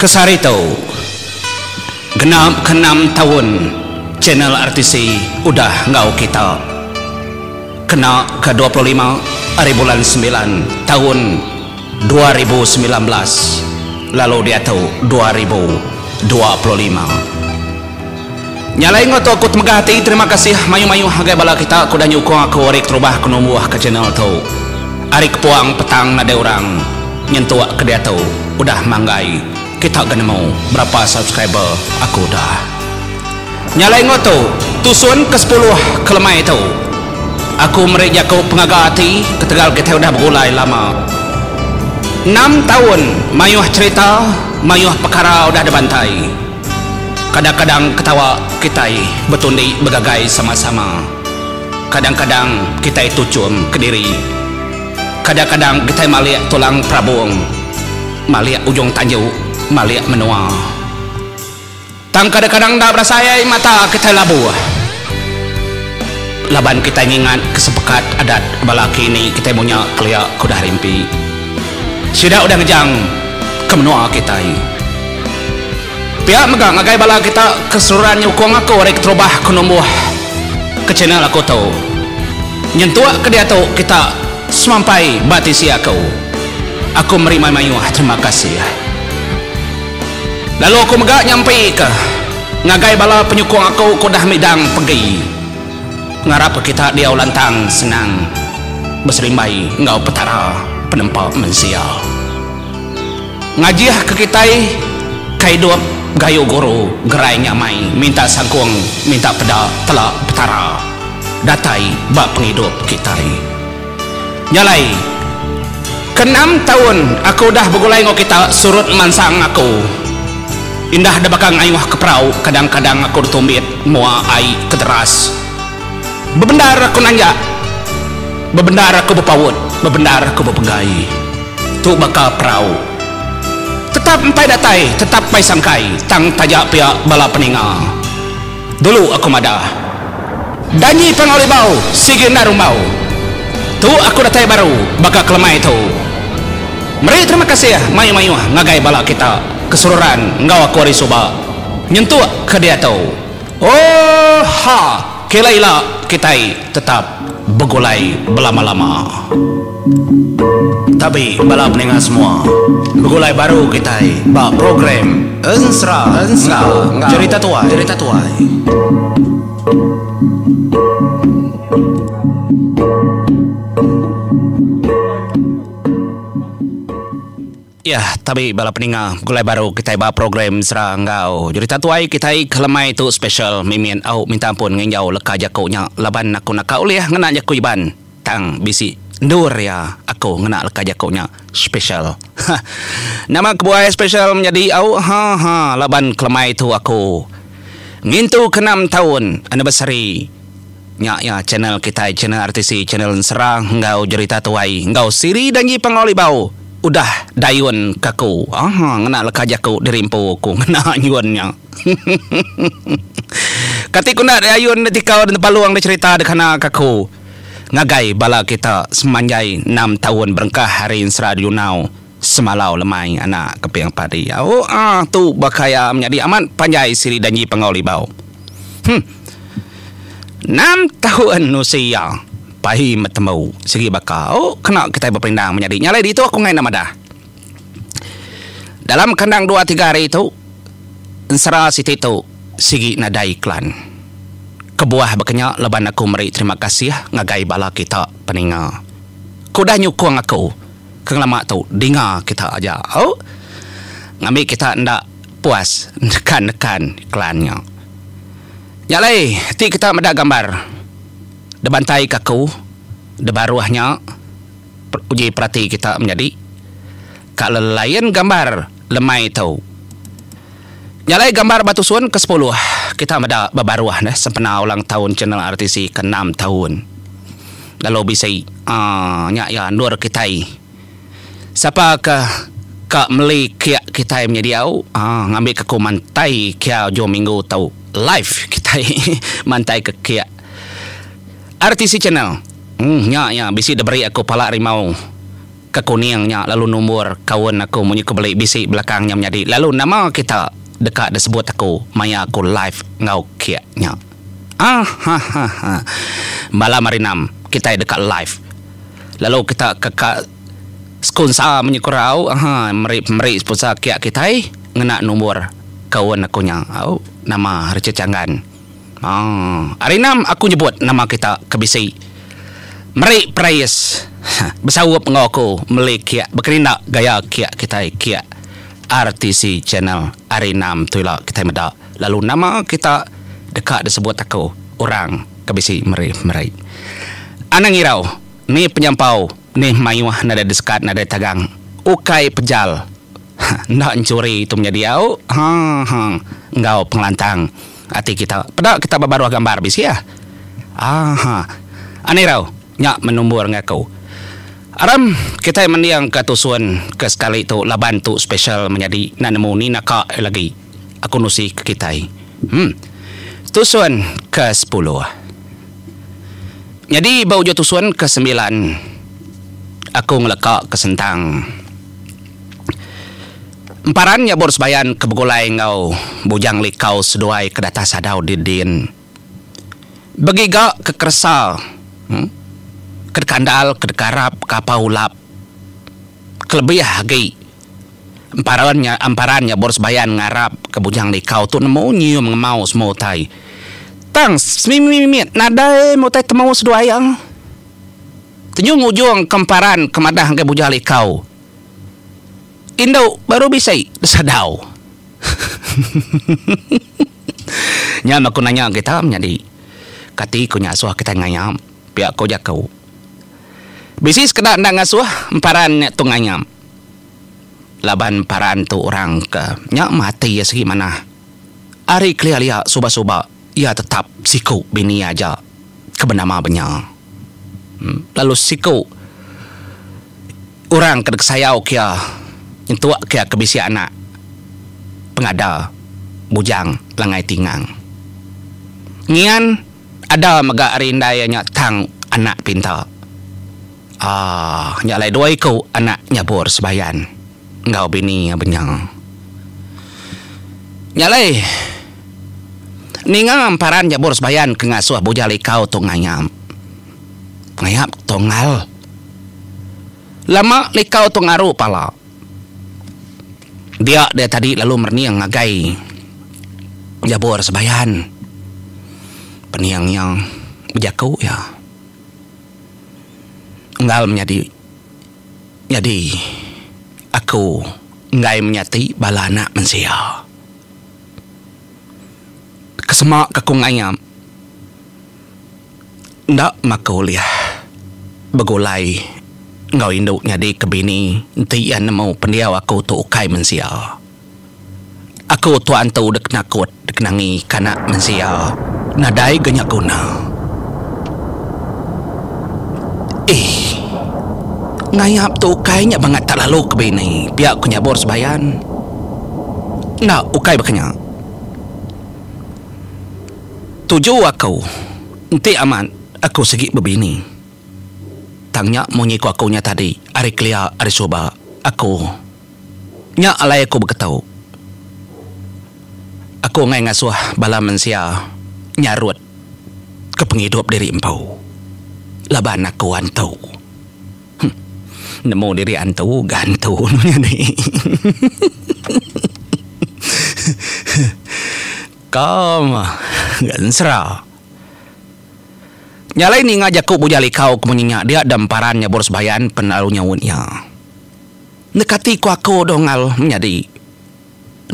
Kesarito genap ke-6 tahun channel RTC udah ngau kita kena ke-25 hari bulan 9 tahun 2019 lalu dia tahu 2025 nyalai ngoto aku temegah hati. Terima kasih mayu-mayu hagai bala kita aku dan nyukung aku arik terubah ke numbuh ke channel tu arik puang petang nada orang nyentuh ke dia tu udah manggai kita gana mau berapa subscriber aku dah nyalai ngoto tusun ke 10 kelemai itu aku mereka aku pengaga hati ketegal kita udah bergulai lama 6 tahun mayuh cerita mayuh perkara udah dibantai kadang-kadang ketawa kita betundi bergagai sama-sama kadang-kadang kita itu cum ke diri kadang-kadang kita maliak tulang prabung maliak ujung tanjuk maliak menua tang kadang-kadang dah berasai mata kita labu laban kita ingat kesepekat adat balaki ini kita punya keliak kudah rimpi sudah udah ngejang ke menua kita pihak megang ngagai bala kita keseluruhan nyukung aku rek terubah ke numbuh ke channel aku tahu nyentuh ke dia tahu kita semampai batisi aku menerima mayuh terima kasih lalu aku megak nyampe ke ngagai bala penyukung aku dah midang pergi ngarap kita dia ulantang senang berserimbai ngau petara penempat mensial ngajih ke kita kaidup gayo guru gerai nyamai minta sangkung minta peda telak petara datai bak penghidup kita nyalai ke-6 tahun aku dah bergulai ngau kita surut mansang aku indah ada bakang ayuh ke perahu kadang-kadang aku ditumbit mua ai kederas bebendar aku nanya bebendar aku berpawut bebendar aku berpegai tu bakal perahu tetap empai datai tetap pai sangkai tang tajak pihak bala peninga dulu aku madah danyi pangolibau sigin narumbau tu aku datai baru bakal kelemai tu meri terima kasih mayu-mayu ngagai bala kita keseluruhan ngau aku hari soba nyentuh ke dia tahu oh ha kelaila kita tetap bergulai berlama-lama tapi bala peningat semua bergulai baru kita bak program ensra cerita tuai ya tapi bala peninga gulai baru kita ba program serang ngau jadi tatuai kita kelemai tu special mimian au minta ampun ngenjau leka jakonya laban aku nak uliah ngena jaku iban tang bisi ndur ya aku ngena leka jakonya special nama kebuai special menjadi au laban kelemai tu aku ngintu ke-6 tahun anniversary nya channel kita channel RTC channel serang ngau cerita tuai ngau siri dan ji pangolibau udah dayun kaku ngena leka jaku dirimpu ku ngena nyuannya ketika nak dayun ketika dan paluang cerita dekana kaku ngagai bala kita semanjai 6 tahun berengkah hari insra diunau semalau lemai anak kepiang padi tu bakaya menjadi aman panjai siri danji pangolibau 6 tahun usia pahi metemu segi bakal kena kita berpindang menjadi nyalai di itu aku ngai nama dah dalam kandang 2-3 hari itu ensara siti itu segi nada iklan kebuah bekenya leban aku meri terima kasih ngagai bala kita peninga kuda nyukung aku kengelama tu dinga kita aja ngambil kita ndak puas nekan iklannya nyalai ti kita meda gambar debantai kaku debaruahnya uji perhati kita menjadi kalau lain gambar lemai tau nyalai gambar batu suan ke 10 kita ada babaruah sempena ulang tahun channel RTC ke-6 tahun lalu bisa ya nur kita siapa ke meli kia kita menjadi ngambil ke mantai kia jo minggu tau live kita mantai ke kia RTC channel ya bisi diberi aku pala rimau kekuningnya lalu nomor kawan aku munyi kebalik bisik belakangnya menjadi lalu nama kita dekat disebut aku maya aku live ngau kiaknya malam hari 6 kita dekat live lalu kita ke skunsa munyi kurau meri sponsor kiak kita ngena nomor kawan aku nya nama Rececanggan hari 6 aku nyebut nama kita ke bisik meri prayes bersawap ngaku meli kia berkerindak gaya kia kita kia RTC channel hari 6 tu lah kita meda lalu nama kita dekat disebut aku orang kebisi meri anang irau ni penyampau ni mayuah nada dekat nada tagang ukai pejal nak mencuri itu menjadi au engkau pengelantang hati kita pada kita baru gambar bisi ya anirau nyak menumbur ngaku aram kita mendiang ke tusuan ke sekali tu laban tu special menjadi nak nemu ni nak lagi aku nusi ke kita tusuan ke 10 jadi bau jo tusuan ke 9 aku ngelekak ke sentang emparan ya bor sebayan ke begulai ngau bujang likau seduai ke data sadau didin begiga ke kersal kedekandal kedekarap kapaulap kelebih hagi amparannya bors bayan ngarap kebujang likau tu nemu nyium ngemau semua tai tang semimimit nadai mau tai temau seduayang tenyung ujung kemparan kemadah ke bujang likau indo baru bisa sadau nyam aku nanya kita menjadi kati ku nyasuh kita ngayam pihak kau jakau bisis kena nak ngasuh emparan tu nganyam laban paran tu orang ke nyak mati ya segi mana ari clear lihat suba-suba ia tetap siku bini aja kebenama benya lalu siku orang kedek sayau kia entuak kia kebisi anak pengada bujang langai tingang ngian ada mega arindayanya tang anak pintar nyalai dua ikau anak nyabur sebayan ngau bini benyang nyalai ningang amparan nyabur sebayan ke ngasuh bujal ikau tu ngayam tongal lama likau tu ngaru pala dia tadi lalu merniang ngagai nyabur sebayan peniang yang bejaku ya enggal menjadi aku ngai menyati balana mensia kesemak kekungayam ndak makuliah begulai ngau induk nyadi kebini tian mau pendiau aku tu ukai mensia aku tuan tu dek nakut dek nangi kana mensia nadai genyak guna ngayap tu ukainya banget tak lalu ke bini pihak ku nyabur sebayan nak ukai bakanya tuju aku nanti aman aku segi bebini tangnya munyiku akunya tadi ari klia ari soba aku nya alai aku berketau aku ngai ngasuh bala mensia nyarut ke penghidup diri empau laban aku antau nemu diri antu gantu ni kam gansra nyalai ni ngajak ku bujali kau kemunyinya dia damparannya bors bayan penaruhnya wunnya nekati ku aku dongal menjadi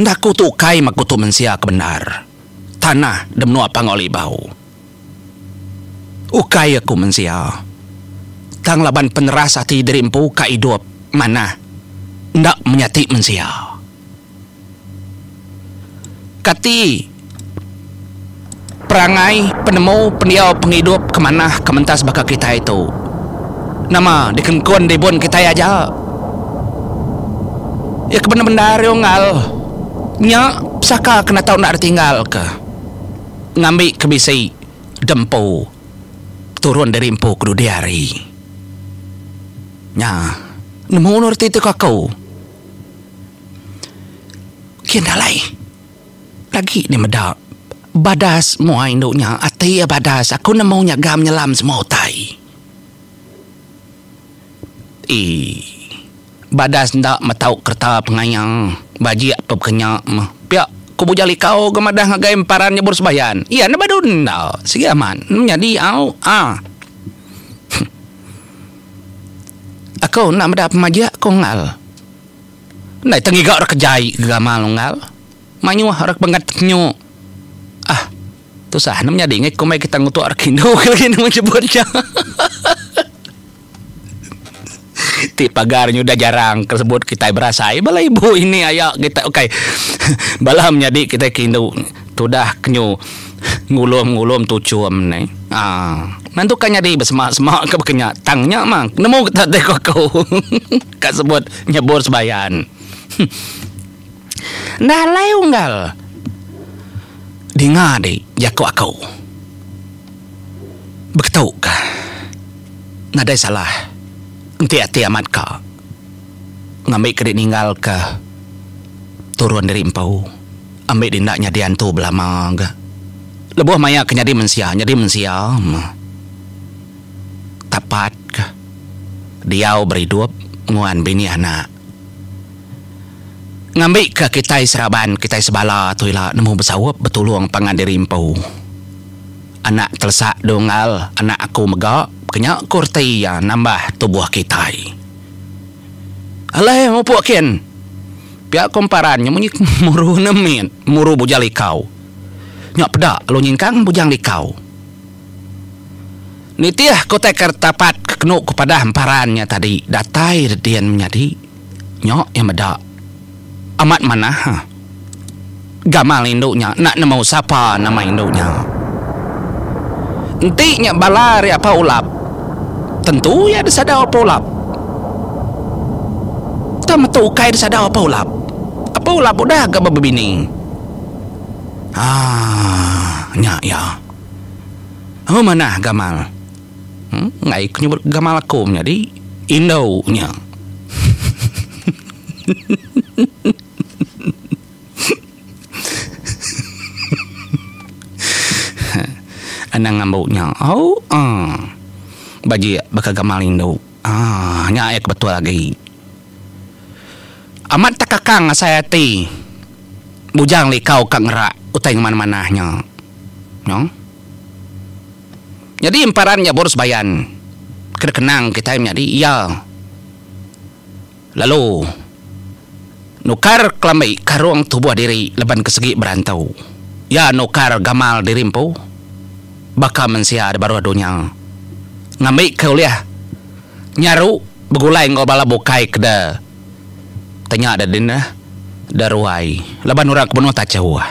ndaku tu kai maku tu mensia kebenar tanah demnu apa ngoli bau ukai aku mensia tang laban peneras hati derimpu ka hidup mana ndak menyati mensia kati perangai penemu pendiau penghidup kemana kementas bakal kita itu nama dikengkon dibun kita aja ya kebenar-benar ngal nya saka kena tahu nak tinggal ke ngambil kebisi dempu turun dari empu kudu diari nya nemu nurti itu kau kian dalai lagi ni medak badas muai induknya ati badas aku nemu gam nyelam semua tai badas ndak matau kerta pengayang baji apa kenyak piak ku bujali kau gemadah ngagai emparan nyebur sebayan iya na badun ndak sige aman jadi au aku nak mendapat pemajak kau ngal nak tengiga orang kejai gamal ngal manyu orang pengat nyu tu sah namanya dingek kau mai kita ngutuk orang kindo lagi nama sebutnya ti pagarnya udah jarang tersebut kita berasai bala ibu ini ayo kita okay. Balam jadi kita kindo tu dah kenyu ngulum tucuam ni nanti kan jadi bersemak-semak ke bekenya tangnya mang nemu kita teko kau kat sebut nyebur sebayan dah lai unggal dengar deh jago aku begitu kah nadai salah hati-hati amat kah ngambil kredit ninggal kah turun dari empau ambil dindaknya diantu belama enggak lebuh maya ke jadi mensia tapat kah dia beridup nguan bini anak ngambil ke kita seraban kita sebala tuila nemu bersawap betulung pangan diri empau anak telesak dongal anak aku megak kenyak kurti ya nambah tubuh kita alai mau puak kian pihak komparannya munyi muru nemin muru bujali kau nyak pedak lo nyingkang bujang di kau nitiah kota kertapat kenuk kepada hamparannya tadi datai dian menjadi nyok yang medak amat mana gamal induknya nak nemu siapa nama induknya entinya balar ya apa ulap tentu ya disadar apa ulap tak metu kai disadar apa ulap udah agak berbini nyak ya mana gamal ngai nyebut gamal aku jadi indaunya anang ngambuknya baji bakal gamal indo nyak ayak betul lagi amat takakang saya ti bujang li kau kang rak utai mana-manahnya no jadi emparannya boros bayan kenang kita jadi iya lalu nukar kelamai karuang tubuh diri leban kesegi berantau ya nukar gamal dirimpu bakal mensia ada baru adunya ngambil kuliah nyaru begulai ngobala bokai keda tanya ada dina daruai leban orang kebenuh tak jauh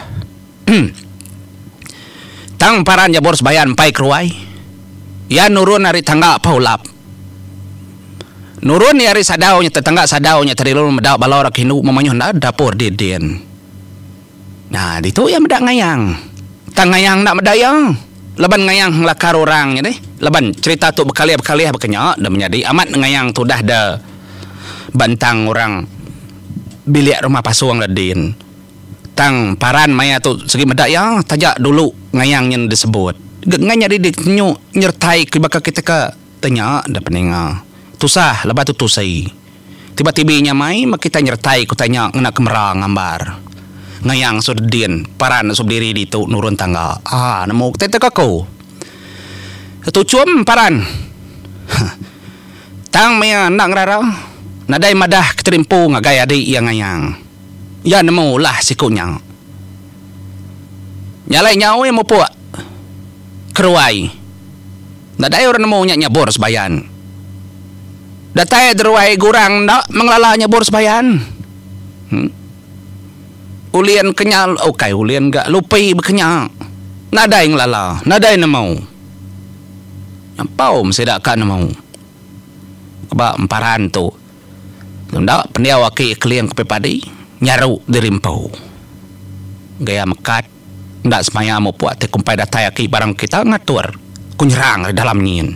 tang parannya boros bayan pai keruai ya nurun dari tangga paulap nurun dari sadaunya tetangga sadaunya tadi lalu medak balorak hindu memanyuh ndak dapur diden nah itu ya medak ngayang tang ngayang ndak medayang leban ngayang lakar orangnya deh leban cerita tu bekali bekenya dah menjadi amat ngayang tu dah dah bantang orang bilik rumah pasuang ledin tang paran maya tu segi medak ya tajak dulu ngayangnya disebut nganya di nyertai ke bakal kita ke tanya dah peninga tusah lepas tu tusai tiba-tiba mai mak kita nyertai ku tanya ngena kemerang ngambar ngayang sudin paran subdiri di tu nurun tangga nemu tete kau tu cum paran tang maya nak rara nadai madah keterimpu ngagai adik yang ngayang ya nemu lah sikunya nyalai nyawa yang mau puak keruai nadai orang nemu nyabor sebayan datai deruai gurang ndak mengelala nyabor sebayan ulian kenyal okay ulian gak lupai berkenyak nadai ngelala nadai nemu nyampau mesti dak kan nemu keba emparan tu ndak pendia waki kliang ke padi nyaru dirimpau gaya mekat ndak semaya mau puat te kumpai datai aki barang kita ngatur kunyerang di dalam nyin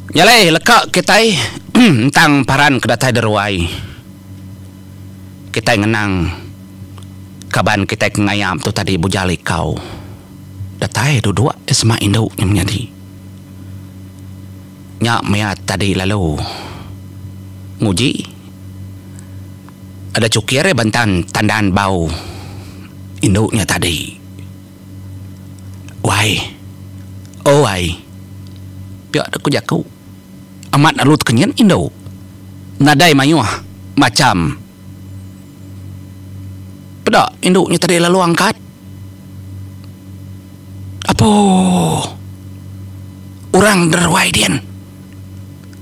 Nyalai lekak kitai tentang paran kedatai deruai. Kitai ngenang kaban kitai ngayam tu tadi bujali kau. Datai dua esma induk yang menjadi. Nyak mea tadi lalu nguji. Ada cukire bantan tandaan bau induknya tadi. Wai. Oh wai. Piak aku jaku. Amat alut kenyan induk. Nadai mayuah macam. Pedak induknya tadi lalu angkat. Apa? Orang derwai dian.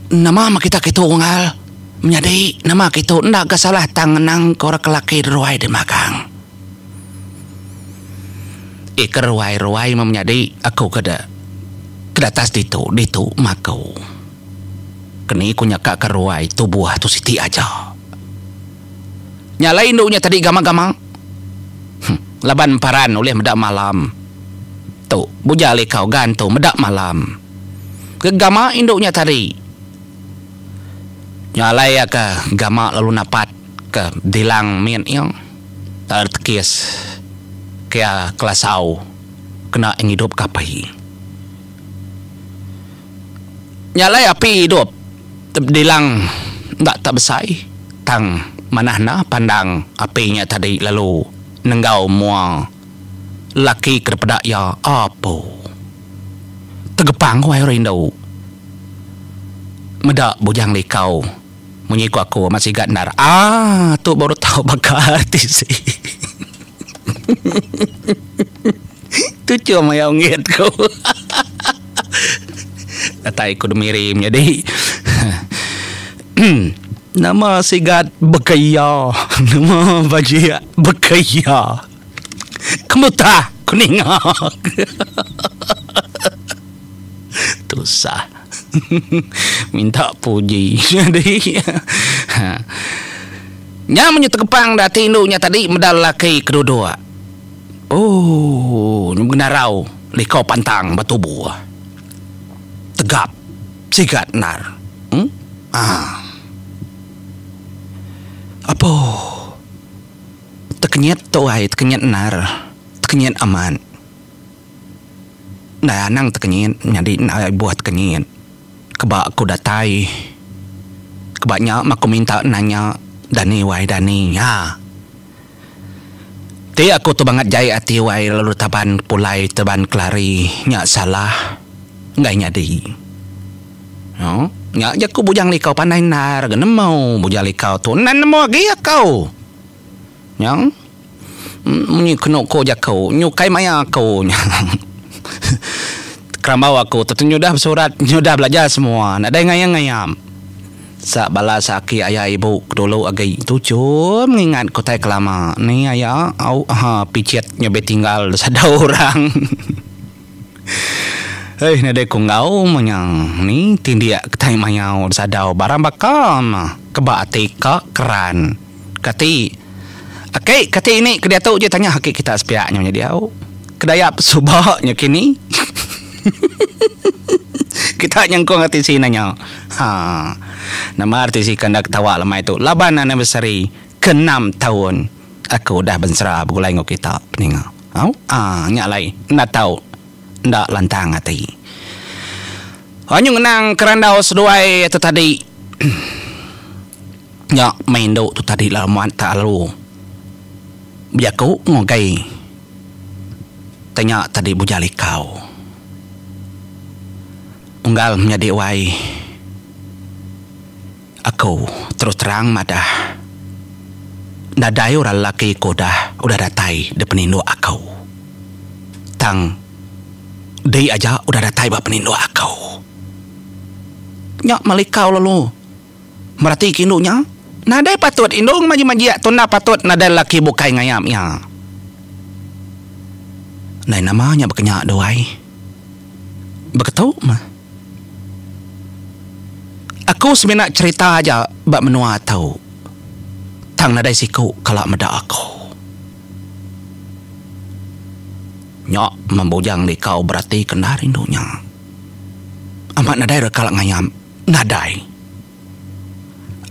Nama kita ngal menjadi nama kita ndak kesalah tangenang kora kelaki derwai di makang. Kerwai-rwai menjadi aku kada tas ditu makau. Kini ku nyaka kerwai tubuh tu siti aja. Nyala induknya tadi gamang-gamang. Laban paran oleh medak malam. Tu bujali kau gantu medak malam. Kegama induknya tadi. Nyala ya ke gama lalu napat ke dilang min yang terkis kaya kelasau kena hidup kapai. Nyalai api hidup dilang tak besai tang manahna pandang apinya tadi lalu nenggau mua laki kepada ya apa tegepang wai rindu medak bujang likau menyiku aku masih gandar tu baru tahu bakal artis sih. Tu cuma yang ngit kau. Datai ku demirim jadi. Nama sigat bekaya. Nama bajia bekaya. Kamu tak kuningak. Tu sah. Minta puji. Jadi nya menyutekepang dati induknya tadi medal laki kedua. Oh, nyugenarau likau pantang batubuh. Tegap sigat nar. Apa? Tekenyet tuai, tekenyet nar, tekenyet aman. Nah, nang tekenyet nyadi nak buat tekenyet. Kebak aku datai. Kebaknya aku minta nanya Dani wai Dani ya. Ti aku tu banget jai ati wai lalu taban pulai taban kelari nyak salah. Nggak nyadi. No, nyak je ku bujang likau pandai nar, gana mau bujang likau tu nan mau lagi ya kau. Yang ni kena ko jakau, nyukai maya kau. Kerambau aku tu nyudah bersurat, nyudah belajar semua. Nak ada ngayam-ngayam. Sa bala saki ayah ibu dulu agai tu cuma mengingat ko tai kelama. Ni ayah au picit nyobe tinggal sada orang. Hei, nade kungau menyang ni tindiak ketai mayau sadau barang bakam keba atika keran kati akei kati ini kedia tu je tanya hakik kita sepiaknya jadi au kedayap subaknya kini kita nyangkong hati sinanya nama artis ikan dak tawa lama itu laban anniversary ke-6 tahun aku dah bensera bulai ngok kita peninga au nyalai ndak tahu ndak lantang hati. Hanya ngenang kerandau seduai itu tadi. Ya main do tu tadi lah muat tak lalu. Biaku ngogai. Tanya tadi bujali kau. Unggal menjadi wai. Aku terus terang madah. Dadai orang laki kodah udah datai depan indo aku. Tang dia aja udah datai ba penindo aku. Nyak malikau lalu. Merati kindunya. Nadai patut indung maji-maji tu na patut nadai laki bukai ngayam ya. Nai namanya berkenyak doai. Begitu mah. Aku sebenarnya cerita aja bak menua tahu. Tang nadai siku kalau meda aku. Nyok membujang di kau berarti kena rindunya. amat nadai rekal ngayam. Nadai.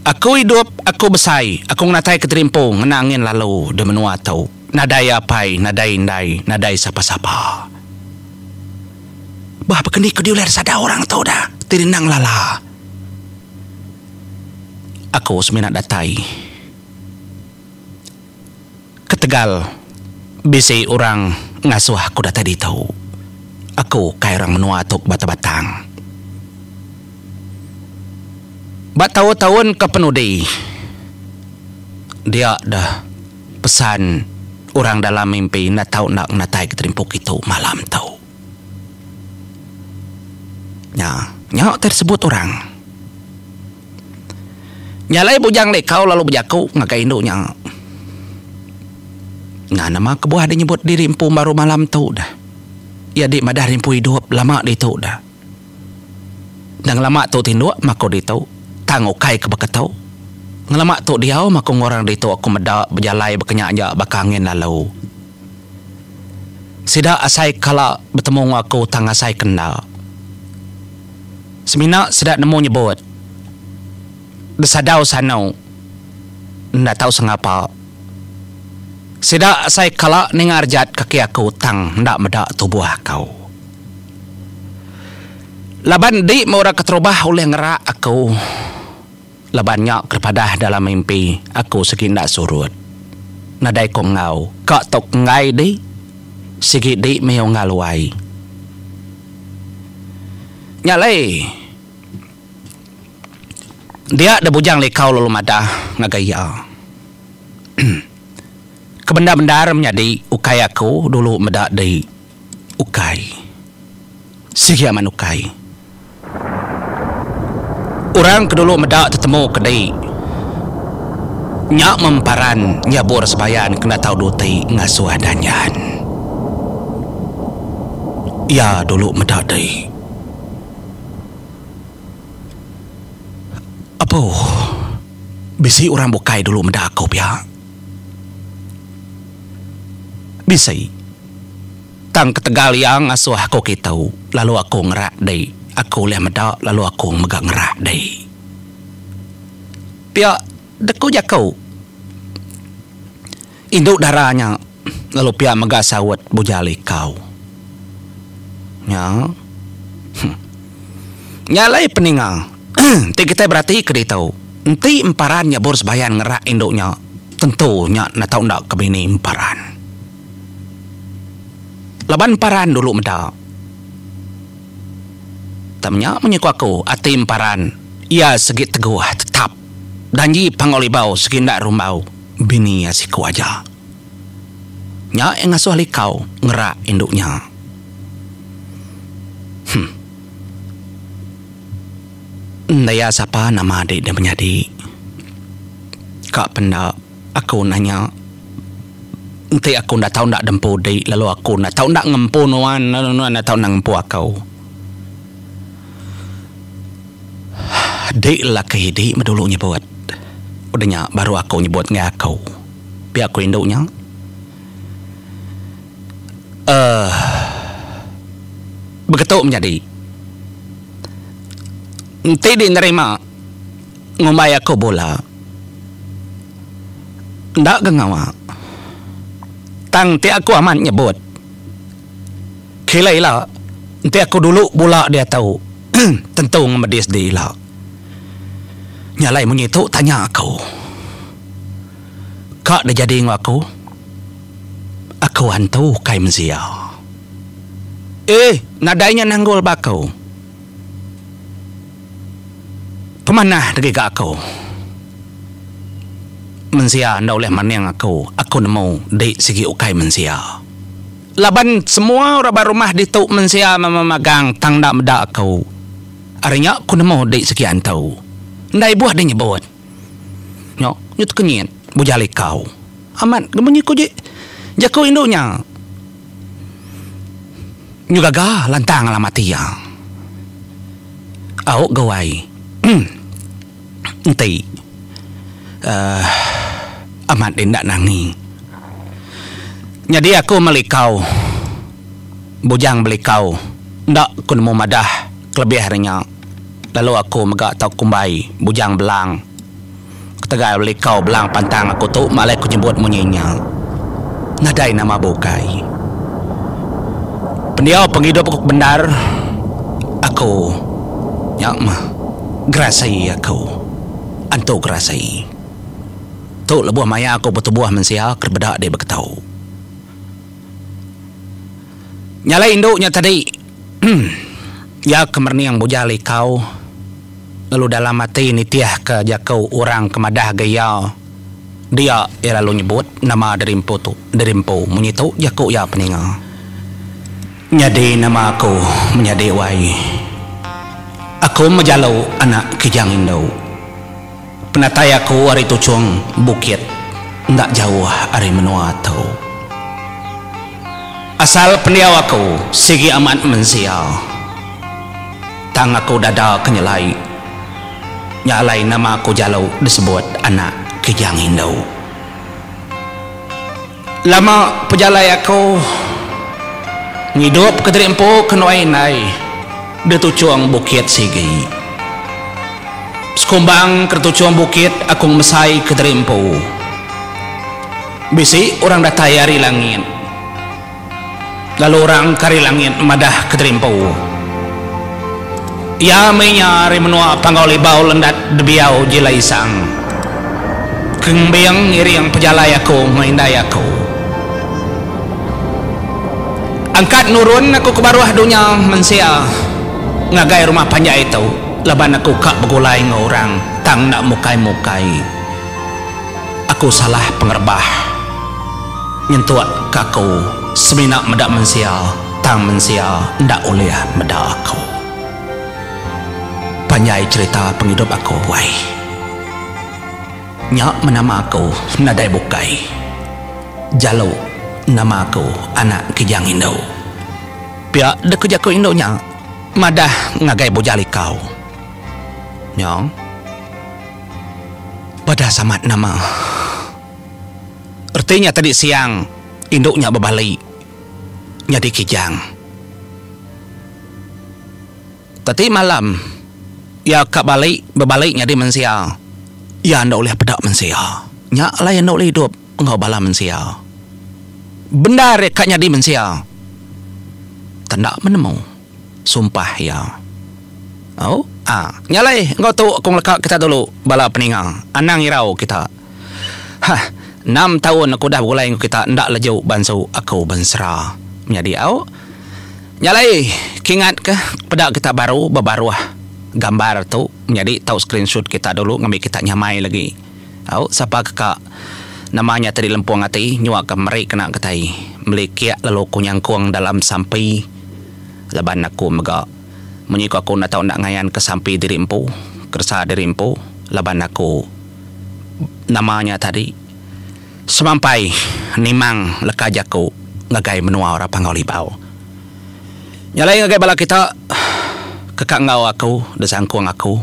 Aku hidup, aku besai, aku ngatai keterimpung, ngenangin lalu de menua tau. Nadai apai, nadai indai, nadai sapa-sapa. Bah berkendi ke diuler sada orang tau dah. Tirinang lala. Aku seminat datai. Ketegal, bisi orang ngasuh aku dah tadi tahu. Aku kaya orang menua tuk bata-batang. Tahun ke penudi. Dia dah pesan orang dalam mimpi nak tahu nak natai keterimpuk itu malam tahu. Nyak tersebut orang. Nyalai bujang lekau lalu berjaku ngakai induknya. Nama kebuah dia nyebut di rimpu baru malam tu dah. Ya di madah rimpu hidup lama di tu dah. Dan lama tu tinduk mako di tu tangukai ke bakatau. Ngelama tu dia mako ngorang di tu aku medak berjalai berkenyak bakangin lalu. Sida asai kala bertemu aku tang asai kenal. Semina sida nemu nyebut. Desadau sanau. Ndak tahu sengapa. Sida asai kala ningarjat kaki aku tang ndak medak tubuh kau. Laban di mora keterubah oleh ngerak aku. Labannya kepadah dalam mimpi aku segi ndak surut. Nadai ko ngau, kak tok ngai di. Segi di meo ngaluai. Nyalai. Dia ada bujang lekau lalu madah ngagaya. Kebenda-benda menjadi ukai aku dulu medak di ukai. Segi aman ukai. Orang kedulu medak tetemu kedai. Nyak memparan nyabur sebayan kena tahu duti ngasuh danyan. Ya dulu medak di. Apa? Bisi orang bukai dulu medak aku pihak. Bisi. Tang ketegal yang asuh aku kitau. Lalu aku ngerak di. Aku lihat medak lalu aku megang ngerak di. Pihak deku jakau. Induk darahnya. Lalu pihak megak sawat bujali kau. Ya. Nyalai peningal. Nanti kita berarti kedai tahu. Nanti emparan nyabur sebayan ngerak induknya. Tentunya nak tahu nak kebini emparan. Laban emparan dulu medak. Tamnya menyeku aku ati emparan. Ia segi teguh tetap. Danji pangolibau segi ndak rumbau. Bini ya siku aja. Nya yang ngasuh likau ngerak induknya. Naya siapa nama adik dia menjadi. Kak pendak aku nanya. Nanti aku nak tahu nak dempu dik. Lalu aku nak tahu nak ngempu nuan. Lalu nak tahu nak ngempu aku. Dik lah ke dik dulu nyebut. Udahnya baru aku nyebut nggak aku. Biar aku induknya. Begitu menjadi. Nanti dia nerima ngumbai aku bola. Ndak gengawa. Tang ti aku aman nyebut. Kilai lah. Nanti aku dulu bola dia tahu. Tentu ngemedis dia lah. Nyalai menyitu tanya aku. Kak dah jadi ngau aku. Aku hantu kai menzia. Nadainya nanggul bakau. Pemanah degi ke aku. Mensia ndak oleh maneng aku. Aku nemu di segi ukai mensia. Laban semua orang rumah dituk mensia memagang tang ndak medak aku. Artinya aku nemu di segi antau. Ndai buah dia nyebut. Nyok, nyut kenyit bujali kau. Aman, gemenyi ku je. Jaku indunya. Nyugaga lantang lah mati ya. Au gawai. Nanti amat tidak nangi. Jadi aku melikau. Bujang belikau. Ndak kun mau madah Kelebih harinya, lalu aku megak tau kumbai bujang belang. Ketegai beli kau belang pantang aku tu, malah aku nyebut munyinya. Nadai nama bukai. Pendiau penghidup aku benar. Aku yang gerasai aku. Antu gerasai. Tu lebuah maya aku bertubuh mensia kerbedak dia berketau. Nyalai induknya tadi. Ya kemerni yang bujali kau. Lalu dalam hati ni tiah ke jakau orang kemadah gaya. Dia lalu nyebut nama derimpo tu. Derimpo menyitu jakau ya peninga. Nyadi nama aku menyadi wai. Aku menjalau anak kijang Indo. Penatai aku hari tucung bukit. Ndak jauh hari menua tau. Asal pendiau aku sigi amat mensia. Tang aku dada kenyalai. Nyalai nama aku jalau disebut anak kijang Indo. Lama pejalai aku ngidup ke derimpo kenuai nai detucuang bukit sigi. Sekumbang ketucuang bukit aku mesai ke derimpo. Bisi orang datai hari langit. Lalu orang kari langit madah ke derimpo. Ya menyari menua panggoli bau lendat debiau jilai sang. Kembiang iri yang pejalai aku mengindai aku. Angkat nurun aku ke baruah dunia mensia. Ngagai rumah panjang itu. Laban aku kak begulai ngorang. Tang nak mukai-mukai. Aku salah pengerbah. Nyentuak kaku. Seminak medak mensia. Tang mensia ndak oleh medak aku. Panjai cerita penghidup aku, wai. Nyak menama aku nadai bukai. Jalau nama aku anak kijang Indo. Pihak dek kerja ku Indonya madah ngagai bojali kau. Nyong pada samat nama. Artinya tadi siang induknya berbalik jadi kijang. Tadi malam ya kak balik berbaliknya di mensia. Ya anda oleh pedak mensia. Nyak lain anda oleh hidup engkau bala mensia. Benar kaknya di mensia. Tanda menemu. Sumpah ya. Oh, nyalai engkau tu aku lekak kita dulu bala peningang. Anang irau kita. 6 tahun aku dah berulai kita ndak lejau bansu aku bensera. Menjadi nyalai kingat ke pedak kita baru berbaruah. Gambar tu menjadi tahu screenshot kita dulu ngambil kita nyamai lagi. Siapa kakak namanya tadi lempuang hati nyuak ke merik kena ketai melikiak lalu kunyangkuang dalam sampai leban aku megak menyiko aku nak tahu nak ngayan ke sampai dirimpu kersa dirimpu leban aku namanya tadi semampai nimang lekajaku ngagai menua orang panggoli bau nyalai ngagai bala kita kekak ngau aku desangkuang aku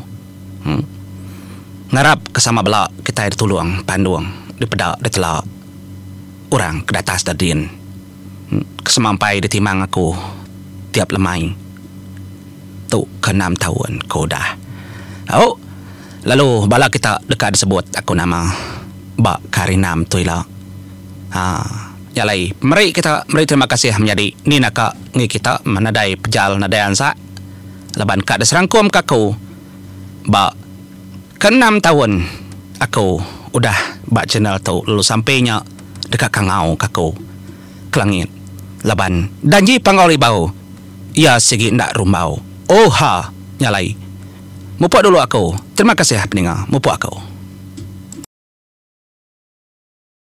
ngarap kesama bela kita ada tuluang panduang di pedak di telak orang ke atas dadin kesemampai di timang aku tiap lemai tu ke 6 tahun kau dah lalu bala kita dekat disebut aku nama Bak Karinam tu ilah nyalai mari terima kasih menjadi ni nak ngi kita menadai pejal nadai ansa leban kak deserangkum kaku bak ke 6 tahun aku udah bak channel tu lalu sampainya dekat kangau kaku kelangit leban danji panggoli bau ia segi ndak rumbau nyalai mupak dulu aku terima kasih pendengar mupak aku